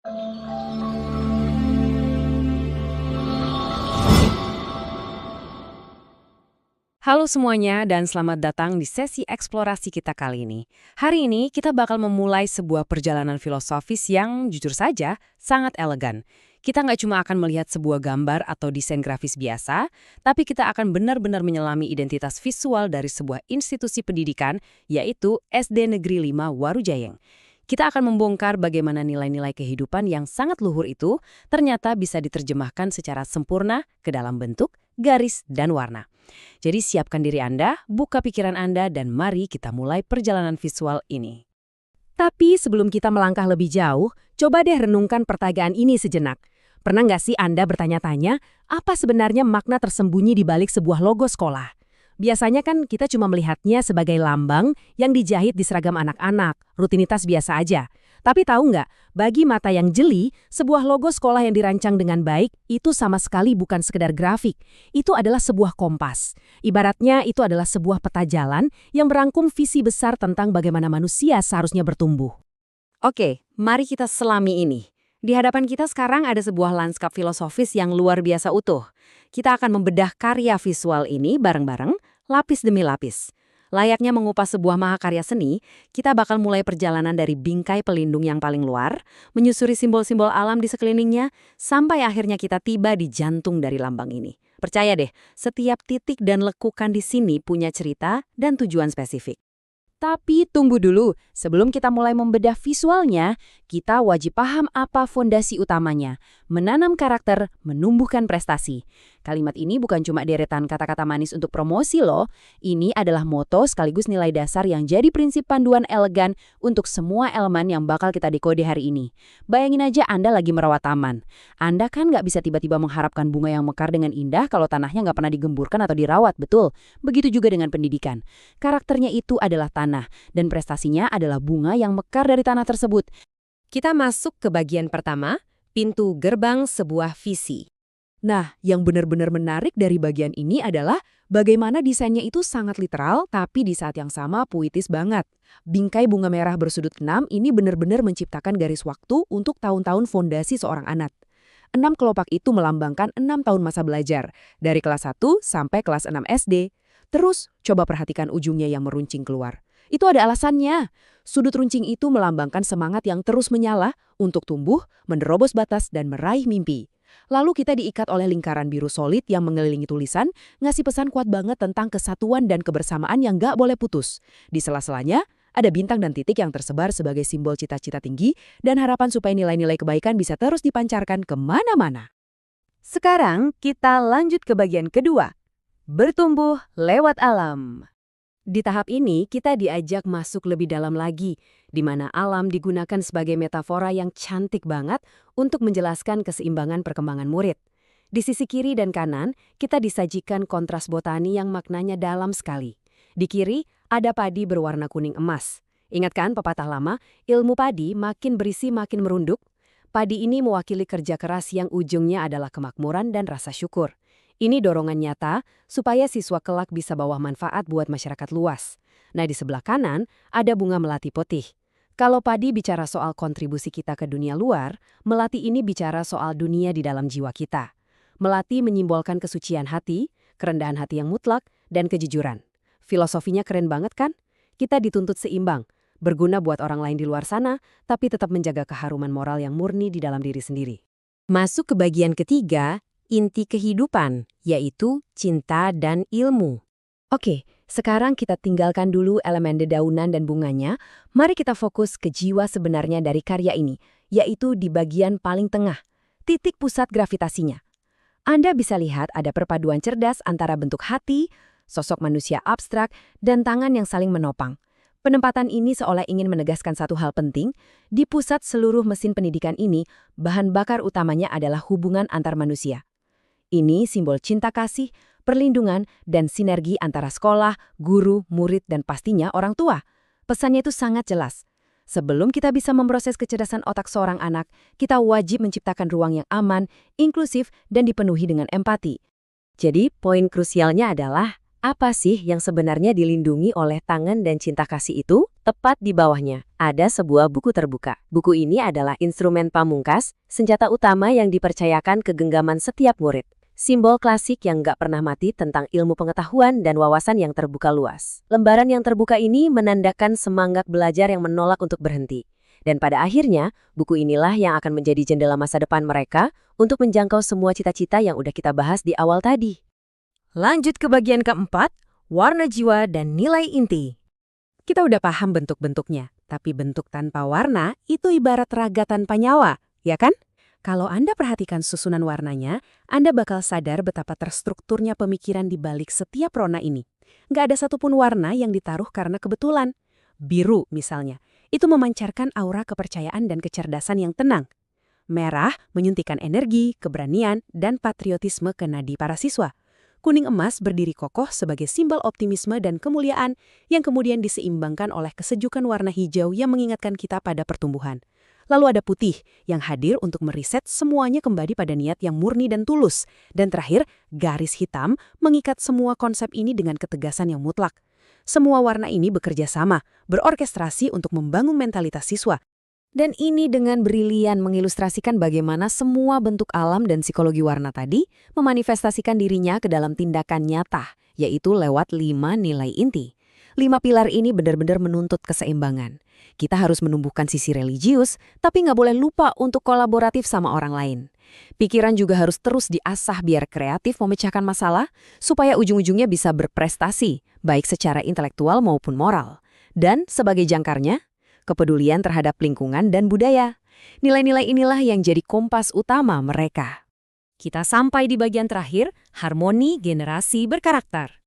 Halo semuanya dan selamat datang di sesi eksplorasi kita kali ini. Hari ini kita bakal memulai sebuah perjalanan filosofis yang jujur saja sangat elegan. Kita nggak cuma akan melihat sebuah gambar atau desain grafis biasa, tapi kita akan benar-benar menyelami identitas visual dari sebuah institusi pendidikan, yaitu SD Negeri 5 Warujayeng. Kita akan membongkar bagaimana nilai-nilai kehidupan yang sangat luhur itu ternyata bisa diterjemahkan secara sempurna ke dalam bentuk, garis, dan warna. Jadi siapkan diri Anda, buka pikiran Anda, dan mari kita mulai perjalanan visual ini. Tapi sebelum kita melangkah lebih jauh, coba deh renungkan pertanyaan ini sejenak. Pernah nggak sih Anda bertanya-tanya, apa sebenarnya makna tersembunyi di balik sebuah logo sekolah? Biasanya kan kita cuma melihatnya sebagai lambang yang dijahit di seragam anak-anak, rutinitas biasa aja. Tapi tahu nggak, bagi mata yang jeli, sebuah logo sekolah yang dirancang dengan baik itu sama sekali bukan sekedar grafik. Itu adalah sebuah kompas. Ibaratnya itu adalah sebuah peta jalan yang merangkum visi besar tentang bagaimana manusia seharusnya bertumbuh. Oke, mari kita selami ini. Di hadapan kita sekarang ada sebuah lanskap filosofis yang luar biasa utuh. Kita akan membedah karya visual ini bareng-bareng, lapis demi lapis. Layaknya mengupas sebuah mahakarya seni, kita bakal mulai perjalanan dari bingkai pelindung yang paling luar, menyusuri simbol-simbol alam di sekelilingnya, sampai akhirnya kita tiba di jantung dari lambang ini. Percaya deh, setiap titik dan lekukan di sini punya cerita dan tujuan spesifik. Tapi tunggu dulu, sebelum kita mulai membedah visualnya, kita wajib paham apa fondasi utamanya, menanam karakter, menumbuhkan prestasi. Kalimat ini bukan cuma deretan kata-kata manis untuk promosi loh, ini adalah moto sekaligus nilai dasar yang jadi prinsip panduan elegan untuk semua elemen yang bakal kita dekode hari ini. Bayangin aja Anda lagi merawat taman. Anda kan nggak bisa tiba-tiba mengharapkan bunga yang mekar dengan indah kalau tanahnya nggak pernah digemburkan atau dirawat, betul? Begitu juga dengan pendidikan. Karakternya itu adalah tanah, dan prestasinya adalah bunga yang mekar dari tanah tersebut. Kita masuk ke bagian pertama, pintu gerbang sebuah visi. Nah, yang benar-benar menarik dari bagian ini adalah bagaimana desainnya itu sangat literal, tapi di saat yang sama puitis banget. Bingkai bunga merah bersudut 6 ini benar-benar menciptakan garis waktu untuk tahun-tahun fondasi seorang anak. 6 kelopak itu melambangkan 6 tahun masa belajar, dari kelas 1 sampai kelas 6 SD. Terus, coba perhatikan ujungnya yang meruncing keluar. Itu ada alasannya. Sudut runcing itu melambangkan semangat yang terus menyala untuk tumbuh, menerobos batas, dan meraih mimpi. Lalu kita diikat oleh lingkaran biru solid yang mengelilingi tulisan, ngasih pesan kuat banget tentang kesatuan dan kebersamaan yang gak boleh putus. Di sela-selanya, ada bintang dan titik yang tersebar sebagai simbol cita-cita tinggi dan harapan supaya nilai-nilai kebaikan bisa terus dipancarkan kemana-mana. Sekarang kita lanjut ke bagian kedua. Bertumbuh lewat alam. Di tahap ini, kita diajak masuk lebih dalam lagi, di mana alam digunakan sebagai metafora yang cantik banget untuk menjelaskan keseimbangan perkembangan murid. Di sisi kiri dan kanan, kita disajikan kontras botani yang maknanya dalam sekali. Di kiri, ada padi berwarna kuning emas. Ingat kan pepatah lama, ilmu padi makin berisi makin merunduk? Padi ini mewakili kerja keras yang ujungnya adalah kemakmuran dan rasa syukur. Ini dorongan nyata supaya siswa kelak bisa bawa manfaat buat masyarakat luas. Nah, di sebelah kanan ada bunga melati putih. Kalau padi bicara soal kontribusi kita ke dunia luar, melati ini bicara soal dunia di dalam jiwa kita. Melati menyimbolkan kesucian hati, kerendahan hati yang mutlak, dan kejujuran. Filosofinya keren banget kan? Kita dituntut seimbang, berguna buat orang lain di luar sana, tapi tetap menjaga keharuman moral yang murni di dalam diri sendiri. Masuk ke bagian ketiga, inti kehidupan, yaitu cinta dan ilmu. Oke, sekarang kita tinggalkan dulu elemen dedaunan dan bunganya. Mari kita fokus ke jiwa sebenarnya dari karya ini, yaitu di bagian paling tengah, titik pusat gravitasinya. Anda bisa lihat ada perpaduan cerdas antara bentuk hati, sosok manusia abstrak, dan tangan yang saling menopang. Penempatan ini seolah ingin menegaskan satu hal penting, di pusat seluruh mesin pendidikan ini, bahan bakar utamanya adalah hubungan antar manusia. Ini simbol cinta kasih, perlindungan, dan sinergi antara sekolah, guru, murid, dan pastinya orang tua. Pesannya itu sangat jelas. Sebelum kita bisa memproses kecerdasan otak seorang anak, kita wajib menciptakan ruang yang aman, inklusif, dan dipenuhi dengan empati. Jadi, poin krusialnya adalah Apa sih yang sebenarnya dilindungi oleh tangan dan cinta kasih itu? Tepat di bawahnya, ada sebuah buku terbuka. Buku ini adalah instrumen pamungkas, senjata utama yang dipercayakan ke genggaman setiap murid. Simbol klasik yang nggak pernah mati tentang ilmu pengetahuan dan wawasan yang terbuka luas. Lembaran yang terbuka ini menandakan semangat belajar yang menolak untuk berhenti. Dan pada akhirnya, buku inilah yang akan menjadi jendela masa depan mereka untuk menjangkau semua cita-cita yang udah kita bahas di awal tadi. Lanjut ke bagian keempat, warna jiwa dan nilai inti. Kita udah paham bentuk-bentuknya, tapi bentuk tanpa warna itu ibarat raga tanpa nyawa, ya kan? Kalau Anda perhatikan susunan warnanya, Anda bakal sadar betapa terstrukturnya pemikiran di balik setiap rona ini. Nggak ada satupun warna yang ditaruh karena kebetulan. Biru misalnya, itu memancarkan aura kepercayaan dan kecerdasan yang tenang. Merah menyuntikkan energi, keberanian, dan patriotisme ke nadi para siswa. Kuning emas berdiri kokoh sebagai simbol optimisme dan kemuliaan yang kemudian diseimbangkan oleh kesejukan warna hijau yang mengingatkan kita pada pertumbuhan. Lalu ada putih yang hadir untuk meriset semuanya kembali pada niat yang murni dan tulus. Dan terakhir, garis hitam mengikat semua konsep ini dengan ketegasan yang mutlak. Semua warna ini bekerja sama, berorkestrasi untuk membangun mentalitas siswa. Dan ini dengan brilian mengilustrasikan bagaimana semua bentuk alam dan psikologi warna tadi memanifestasikan dirinya ke dalam tindakan nyata, yaitu lewat 5 nilai inti. 5 pilar ini benar-benar menuntut keseimbangan. Kita harus menumbuhkan sisi religius, tapi nggak boleh lupa untuk kolaboratif sama orang lain. Pikiran juga harus terus diasah biar kreatif memecahkan masalah, supaya ujung-ujungnya bisa berprestasi, baik secara intelektual maupun moral. Dan sebagai jangkarnya, kepedulian terhadap lingkungan dan budaya. Nilai-nilai inilah yang jadi kompas utama mereka. Kita sampai di bagian terakhir, harmoni generasi berkarakter.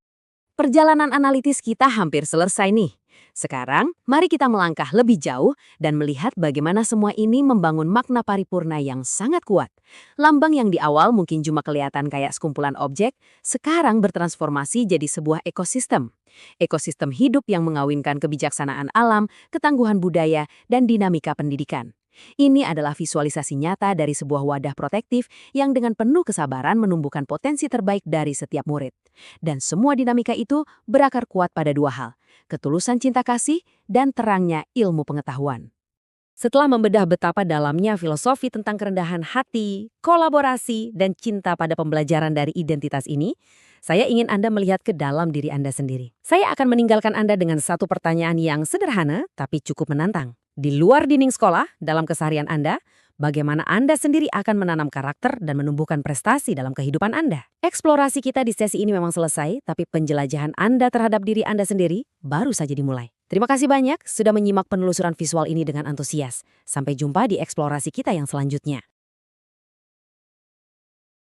Perjalanan analitis kita hampir selesai nih. Sekarang, mari kita melangkah lebih jauh dan melihat bagaimana semua ini membangun makna paripurna yang sangat kuat. Lambang yang di awal mungkin cuma kelihatan kayak sekumpulan objek, sekarang bertransformasi jadi sebuah ekosistem. Ekosistem hidup yang mengawinkan kebijaksanaan alam, ketangguhan budaya, dan dinamika pendidikan. Ini adalah visualisasi nyata dari sebuah wadah protektif yang dengan penuh kesabaran menumbuhkan potensi terbaik dari setiap murid. Dan semua dinamika itu berakar kuat pada 2 hal, ketulusan cinta kasih dan terangnya ilmu pengetahuan. Setelah membedah betapa dalamnya filosofi tentang kerendahan hati, kolaborasi, dan cinta pada pembelajaran dari identitas ini, saya ingin Anda melihat ke dalam diri Anda sendiri. Saya akan meninggalkan Anda dengan satu pertanyaan yang sederhana tapi cukup menantang. Di luar dinding sekolah, dalam keseharian Anda, bagaimana Anda sendiri akan menanam karakter dan menumbuhkan prestasi dalam kehidupan Anda? Eksplorasi kita di sesi ini memang selesai, tapi penjelajahan Anda terhadap diri Anda sendiri baru saja dimulai. Terima kasih banyak sudah menyimak penelusuran visual ini dengan antusias. Sampai jumpa di eksplorasi kita yang selanjutnya.